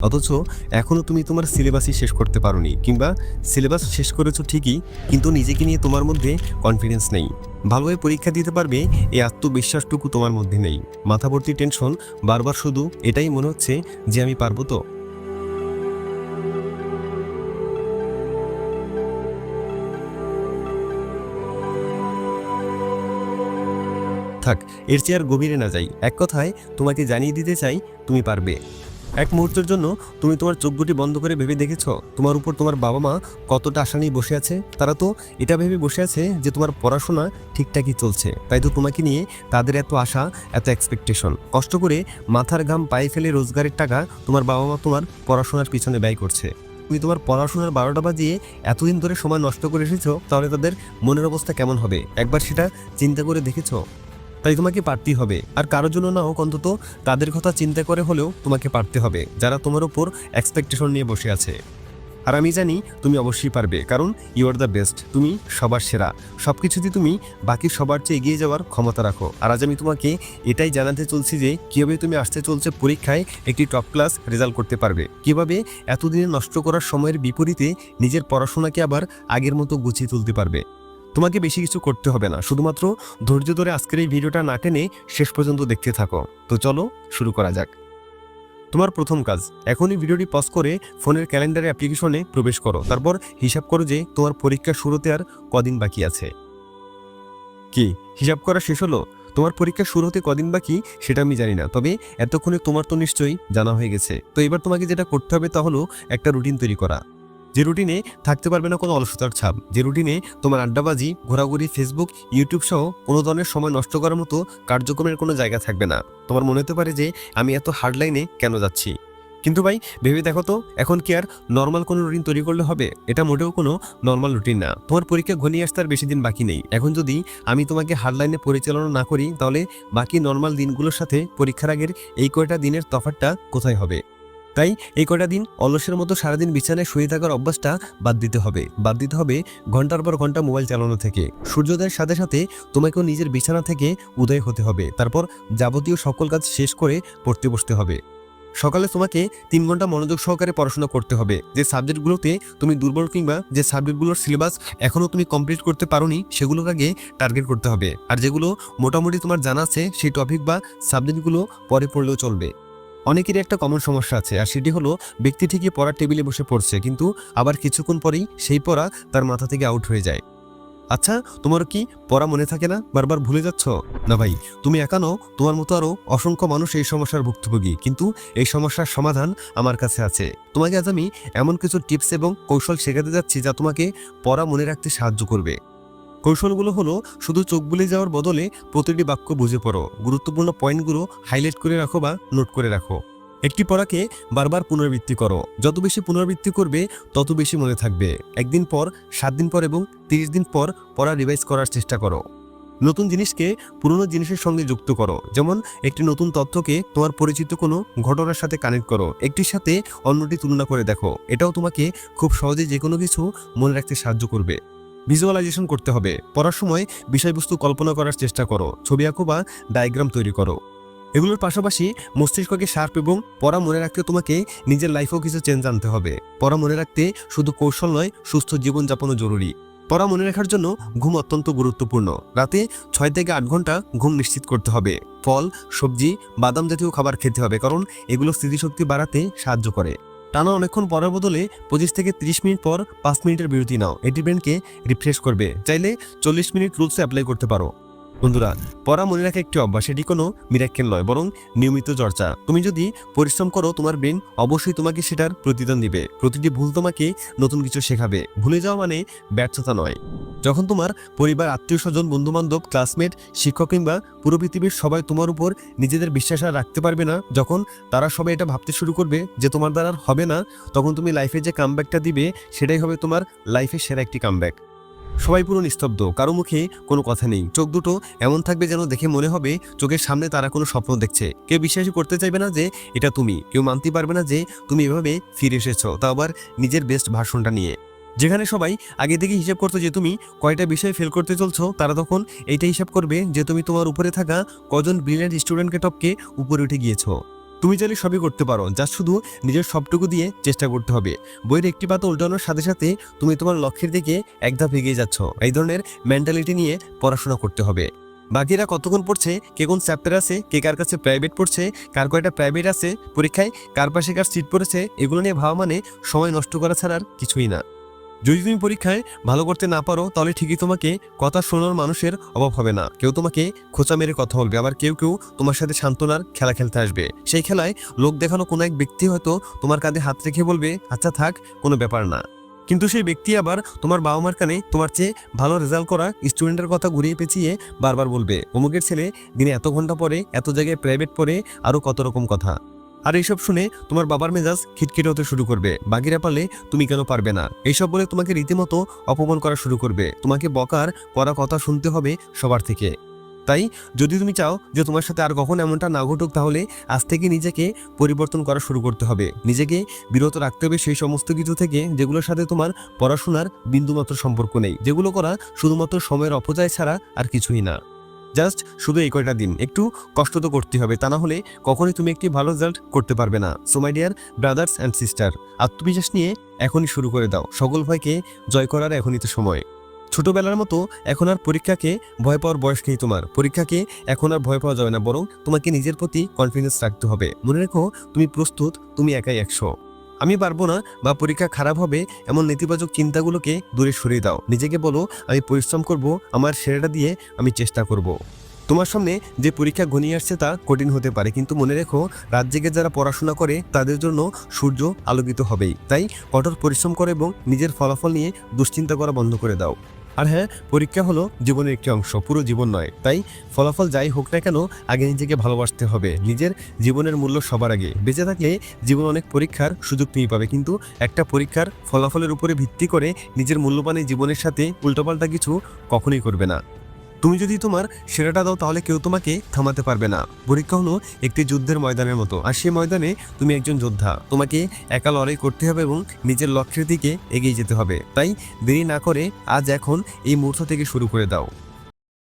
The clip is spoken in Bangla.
অথচ এখনও তুমি তোমার সিলেবাসই শেষ করতে পারোনি, কিংবা সিলেবাস শেষ করেছো ঠিকই, কিন্তু নিজেকে নিয়ে তোমার মধ্যে কনফিডেন্স নেই। ভালোভাবে পরীক্ষা দিতে পারবে এই আত্মবিশ্বাসটুকু তোমার মধ্যে নেই। মাথা ভর্তি টেনশন, বারবার শুধু এটাই মনে হচ্ছে যে আমি পারবো তো। থাক, এর চেয়ে আর গভীরে না যাই। এক কথায় তোমাকে জানিয়ে দিতে চাই, তুমি পারবে। এক মুহূর্তের জন্য তুমি তোমার চোখ দুটি বন্ধ করে ভেবে দেখেছো তোমার উপর তোমার বাবা মা কতটা আশা নিয়ে বসে আছে? তারা তো এটা ভেবে বসে আছে যে তোমার পড়াশোনা ঠিকঠাকই চলছে, তাই তো তোমাকে নিয়ে তাদের এত আশা, এত এক্সপেকটেশন। কষ্ট করে মাথার ঘাম পায়ে ফেলে রোজগারের টাকা তোমার বাবা মা তোমার পড়াশোনার পিছনে ব্যয় করছে। তুমি তোমার পড়াশোনার 12টা বাজিয়ে এতদিন ধরে সময় নষ্ট করে এসেছো, তাহলে তাদের মনের অবস্থা কেমন হবে একবার সেটা চিন্তা করে দেখেছো? তাই তোমাকে পারতেই হবে। আর কারোর জন্য না হোক, অন্তত তাদের কথা চিন্তা করে হলেও তোমাকে পারতে হবে, যারা তোমার উপর এক্সপেকটেশন নিয়ে বসে আছে। আর আমি জানি তুমি অবশ্যই পারবে, কারণ ইউ আর দ্য বেস্ট। তুমি সবার সেরা। সব কিছুতে তুমি বাকি সবার চেয়ে এগিয়ে যাওয়ার ক্ষমতা রাখো। আর আজ আমি তোমাকে এটাই জানাতে চলছি যে কীভাবে তুমি আসতে চলছে পরীক্ষায় একটি টপ ক্লাস রেজাল্ট করতে পারবে, কীভাবে এতদিনে নষ্ট করার সময়ের বিপরীতে নিজের পড়াশোনাকে আবার আগের মতো গুছিয়ে তুলতে পারবে। তোমাকে বেশি কিছু করতে হবে না, শুধুমাত্র ধৈর্য ধরে আজকের এই ভিডিওটা না টেনে শেষ পর্যন্ত দেখতে থাকো। তো চলো শুরু করা যাক। তোমার প্রথম কাজ, এখনই ভিডিওটি পজ করে ফোনের ক্যালেন্ডারে অ্যাপ্লিকেশনে প্রবেশ করো। তারপর হিসাব করো যে তোমার পরীক্ষা শুরুতে আর কদিন বাকি আছে। কি হিসাব করা শেষ হলো? তোমার পরীক্ষা শুরু হতে কদিন বাকি সেটা আমি জানি না, তবে এতক্ষণে তোমার তো নিশ্চয়ই জানা হয়ে গেছে। তো এবার তোমাকে যেটা করতে হবে তা হলো একটা রুটিন তৈরি করা, যে রুটিনে থাকতে পারবে না কোনো অলসতার ছাপ, যে রুটিনে তোমার আড্ডাবাজি, ঘোরাঘুরি, ফেসবুক, ইউটিউব সহ কোনো ধরনের সময় নষ্ট করার মতো কার্যক্রমের কোনো জায়গা থাকবে না। তোমার মনে হতে পারে যে আমি এত হার্ড লাইনে কেন যাচ্ছি, কিন্তু ভাই ভেবে দেখো তো, এখন কি আর নর্মাল কোনো রুটিন তৈরি করলে হবে? এটা মোটেও কোনো নর্মাল রুটিন না। তোমার পরীক্ষা ঘনিয়ে আসতে আর বেশি দিন বাকি নেই। এখন যদি আমি তোমাকে হার্ড লাইনে পরিচালনা না করি, তাহলে বাকি নর্মাল দিনগুলোর সাথে পরীক্ষার আগের এই কয়টা দিনের তফাৎটা কোথায় হবে? তাই এই কয়টা দিন অলসের মতো সারাদিন বিছানায় শুয়ে থাকার অভ্যাসটা বাদ দিতে হবে। বাদ দিতে হবে ঘন্টার পর ঘন্টা মোবাইল চালানো থেকে। সূর্যোদয়ের সাথে সাথে তোমাকেও নিজের বিছানা থেকে উদয় হতে হবে। তারপর যাবতীয় সকল কাজ শেষ করে পড়তে বসতে হবে। সকালে তোমাকে 3 ঘন্টা মনোযোগ সহকারে পড়াশোনা করতে হবে। যে সাবজেক্টগুলোতে তুমি দুর্বল, কিংবা যে সাবজেক্টগুলোর সিলেবাস এখনও তুমি কমপ্লিট করতে পারোনি, সেগুলোকে আগে টার্গেট করতে হবে। আর যেগুলো মোটামুটি তোমার জানা আছে, সেই টপিক বা সাবজেক্টগুলো পরে পড়লেও চলবে। অনেকেরই একটা কমন সমস্যা আছে, আর সেটি হলো ব্যক্তি ঠিকই পড়ার টেবিলে বসে পড়ছে, কিন্তু আবার কিছুক্ষণ পরেই সেই পড়া তার মাথা থেকে আউট হয়ে যায়। আচ্ছা, তোমার কি পড়া মনে থাকে না? বারবার ভুলে যাচ্ছ? না ভাই, তুমি একা নও, তোমার মতো আরও অসংখ্য মানুষ এই সমস্যার ভুক্তভোগী। কিন্তু এই সমস্যার সমাধান আমার কাছে আছে। তোমাকে আজ আমি এমন কিছু টিপস এবং কৌশল শেখাতে যাচ্ছি যা তোমাকে পড়া মনে রাখতে সাহায্য করবে। কৌশলগুলো হলো, শুধু চোখ বুলে যাওয়ার বদলে প্রতিটি বাক্য বুঝে পড়ো। গুরুত্বপূর্ণ পয়েন্টগুলো হাইলাইট করে রাখো বা নোট করে রাখো। একটি পড়াকে বারবার পুনরাবৃত্তি করো। যত বেশি পুনরাবৃত্তি করবে তত বেশি মনে থাকবে। 1 দিন পর, 7 দিন পর এবং 30 দিন পর পড়া রিভাইজ করার চেষ্টা করো। নতুন জিনিসকে পুরনো জিনিসের সঙ্গে যুক্ত করো। যেমন একটি নতুন তথ্যকে তোমার পরিচিত কোনো ঘটনার সাথে কানেক্ট করো। একটির সাথে অন্যটি তুলনা করে দেখো। এটাও তোমাকে খুব সহজে যে কোনো কিছু মনে রাখতে সাহায্য করবে। ভিজুয়ালাইজেশন করতে হবে। পড়ার সময় বিষয়বস্তু কল্পনা করার চেষ্টা করো। ছবি আঁকো বা ডায়াগ্রাম তৈরি করো। এগুলোর পাশাপাশি মস্তিষ্ককে শার্প এবং পড়া মনে রাখতে তোমাকে নিজের লাইফেও কিছু চেঞ্জ আনতে হবে। পড়া মনে রাখতে শুধু কৌশল নয়, সুস্থ জীবনযাপনও জরুরি। পড়া মনে রাখার জন্য ঘুম অত্যন্ত গুরুত্বপূর্ণ। রাতে 6 থেকে 8 ঘন্টা ঘুম নিশ্চিত করতে হবে। ফল, সবজি, বাদাম জাতীয় খাবার খেতে হবে, কারণ এগুলো স্মৃতিশক্তি বাড়াতে সাহায্য করে। টানা অনেকক্ষণ পড়ার বদলে 25 থেকে 30 মিনিট পর 5 মিনিটের বিরতি নাও। এটি ব্রেনকে রিফ্রেশ করবে। চাইলে 40 মিনিট রুলসে অ্যাপ্লাই করতে পারো। বন্ধুরা, পড়া মনে রাখা একটি অভ্যাস, এটি কোনো মিরাক্কেল নয়, বরং নিয়মিত চর্চা। তুমি যদি পরিশ্রম করো, তোমার ব্রেন অবশ্যই তোমাকে সেটার প্রতিদান দিবে। প্রতিটি ভুল তোমাকে নতুন কিছু শেখাবে। ভুলে যাওয়া মানে ব্যর্থতা নয়। যখন তোমার পরিবার, আত্মীয় স্বজন, বন্ধুবান্ধব, ক্লাসমেট, শিক্ষক কিংবা পুরো পৃথিবীর সবাই তোমার উপর নিজেদের বিশ্বাস আর রাখতে পারবে না, যখন তারা সবাই এটা ভাবতে শুরু করবে যে তোমার দ্বারা আর হবে না, তখন তুমি লাইফে যে কামব্যাকটা দিবে সেটাই হবে তোমার লাইফের সেরা একটি কামব্যাক। সবাই পুরো নিস্তব্ধ, কারো মুখে কোনো কথা নেই। চোখ দুটো এমন থাকবে যেন দেখে মনে হবে চোখের সামনে তারা কোনো স্বপ্ন দেখছে। কেউ বিশ্বাসই করতে চাইবে না যে এটা তুমি। কেউ মানতে পারবে না যে তুমি এভাবে ফিরে এসেছো, তা আবার নিজের বেস্ট ভার্সনটা নিয়ে। যেখানে সবাই আগে থেকে হিসাব করতো যে তুমি কয়টা বিষয়ে ফেল করতে চলছো, তারা তখন এইটা হিসাব করবে যে তুমি তোমার উপরে থাকা কজন ব্রিলিয়ান্ট স্টুডেন্টকে টপকে উপরে উঠে গিয়েছো। তুমি চাইলে সবই করতে পারো, যা শুধু নিজের সবটুকু দিয়ে চেষ্টা করতে হবে। বইয়ের একটি পাতা উল্টানোর সাথে সাথে তুমি তোমার লক্ষ্যের দিকে এক ধাপ এগিয়ে যাচ্ছ। এই ধরনের মেন্টালিটি নিয়ে পড়াশোনা করতে হবে। বাকিরা কতক্ষণ পড়ছে, কে কোন চ্যাপ্টার আছে, কে কার কাছে প্রাইভেট পড়ছে, কার কয়টা প্রাইভেট আছে পরীক্ষায়, কার পাশে কার সিট পড়েছে, এগুলো নিয়ে ভাবা মানে সময় নষ্ট করা ছাড়া আর কিছুই না। যদি তুমি পরীক্ষায় ভালো করতে না পারো তাহলে ঠিকই তোমাকে কথা শোনার মানুষের অভাব হবে না। কেউ তোমাকে খোঁচা মেরে কথা বলবে, আবার কেউ কেউ তোমার সাথে সান্ত্বনার খেলা খেলতে আসবে। সেই খেলায় লোক দেখানো কোনো এক ব্যক্তি হয়তো তোমার কাঁধে হাত রেখে বলবে, আচ্ছা থাক, কোনো ব্যাপার না। কিন্তু সেই ব্যক্তি আবার তোমার বাবা মার কানে তোমার চেয়ে ভালো রেজাল্ট করা স্টুডেন্টের কথা ঘুরিয়ে পেঁচিয়ে বারবার বলবে, অমুকের ছেলে দিনে এত ঘন্টা পড়ে, এত জায়গায় প্রাইভেট পড়ে, আরও কত রকম কথা। আর এইসব শুনে তোমার বাবার মেজাজ খিটখিটে হতে শুরু করবে। বাকিরা পারলে তুমি কেন পারবে না, এইসব বলে তোমাকে রীতিমতো অপমান করা শুরু করবে। তোমাকে বকার করা কথা শুনতে হবে সবার থেকে। তাই যদি তুমি চাও যে তোমার সাথে আর কখনো এমনটা না ঘটুক, তাহলে আজ থেকে নিজেকে পরিবর্তন করা শুরু করতে হবে। নিজেকে বিরত রাখতে হবে সেই সমস্ত কিছু থেকে যেগুলোর সাথে তোমার পড়াশোনার বিন্দুমাত্র সম্পর্ক নেই, যেগুলো করা শুধুমাত্র সময়ের অপচয় ছাড়া আর কিছুই না। জাস্ট শুধু এই কয়টা দিন একটু কষ্ট তো করতে হবে, তা না হলে কখনোই তুমি একটি ভালো রেজাল্ট করতে পারবে না। So my dear brothers and sister, আত্মবিশ্বাস নিয়ে এখনই শুরু করে দাও। সকল ভয়কে জয় করার এখনই তো সময়। ছোটবেলার মতো এখন আর পরীক্ষাকে ভয় পাওয়ার বয়স নেই তোমার। পরীক্ষাকে এখন আর ভয় পাওয়া যাবে না, বরং তোমাকে নিজের প্রতি কনফিডেন্স রাখতে হবে। মনে রেখো, তুমি প্রস্তুত, তুমি একাই 100। আমি পারবো না বা পরীক্ষা খারাপ হবে এমন নেতিবাচক চিন্তাগুলোকে দূরে সরিয়ে দাও। নিজেকে বলো, আমি পরিশ্রম করব, আমার সেরাটা দিয়ে আমি চেষ্টা করব। তোমার সামনে যে পরীক্ষা ঘনিয়ে আসছে তা কঠিন হতে পারে, কিন্তু মনে রেখো, রাত জেগে যারা পড়াশোনা করে তাদের জন্য সূর্য আলোকিত হবেই। তাই কঠোর পরিশ্রম করো এবং নিজের ফলাফল নিয়ে দুশ্চিন্তা করা বন্ধ করে দাও। আর হ্যাঁ, পরীক্ষা হলো জীবনের একটি অংশ, পুরো জীবন নয়। তাই ফলাফল যাই হোক না কেন, আগে নিজেকে ভালোবাসতে হবে। নিজের জীবনের মূল্য সবার আগে। বেঁচে থাকলে জীবন অনেক পরীক্ষার সুযোগ তুমি পাবে, কিন্তু একটা পরীক্ষার ফলাফলের উপরে ভিত্তি করে নিজের মূল্যবানের জীবনের সাথে উল্টোপাল্টা কিছু কখনোই করবে না। তুমি যদি তোমার সেরাটা দাও তাহলে কেউ তোমাকে থামাতে পারবে না। পরীক্ষা হলো একটি যুদ্ধের ময়দানের মতো, আর সেই ময়দানে তুমি একজন যোদ্ধা। তোমাকে একা লড়াই করতে হবে এবং নিজের লক্ষ্যের দিকে এগিয়ে যেতে হবে। তাই দেরি না করে আজ এখন এই মুহূর্ত থেকে শুরু করে দাও।